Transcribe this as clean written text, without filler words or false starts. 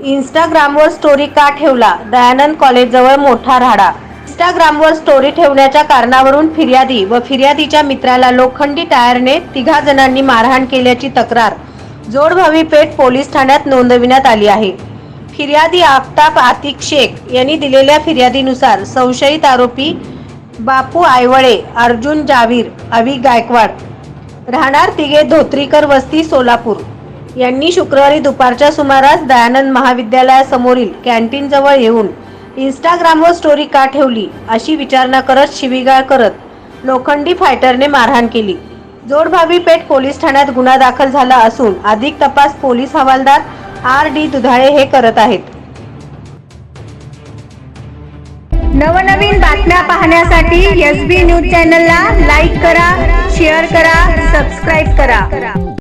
इंस्टाग्रामवर स्टोरी का ठेवला? दयानंद कॉलेजजवळ मोठा राडा. इंस्टाग्रामवर स्टोरी ठेवण्याच्या कारणावरून फिर्यादी व फिर्यादीच्या मित्राला लोखंडी टायरने 3 जणांनी मारहाण केल्याची तक्रार जोडभावी पेठ पोलीस ठाण्यात नोंदविण्यात आली आहे. फिर्यादी आफताब आतिक शेख यांनी दिलेल्या फिर्यादीनुसार संशयित आरोपी बापू आयवळे, अर्जुन जावीर, अवी गायकवाड, राहणार तिघे धोत्रीकर वस्ती सोलापूर यांनी शुक्रवारी दुपारच्या सुमारास दयानंद महाविद्यालयासमोरील कॅन्टीनजवळ येऊन इंस्टाग्रामवर स्टोरी का ठेवली अशी विचारणा करत शिवीगाळ करत लोखंडी फायटरने मारहाण केली. जोडभावी पेठ पोलीस ठाण्यात गुन्हा दाखल झाला असून अधिक तपास पोलीस हवालदार R.D. दुधाळे हे करत आहेत. नवनवीन बातम्या पाहण्यासाठी SB न्यूज चॅनलला लाईक करा, शेअर करा, सबस्क्राईब करा.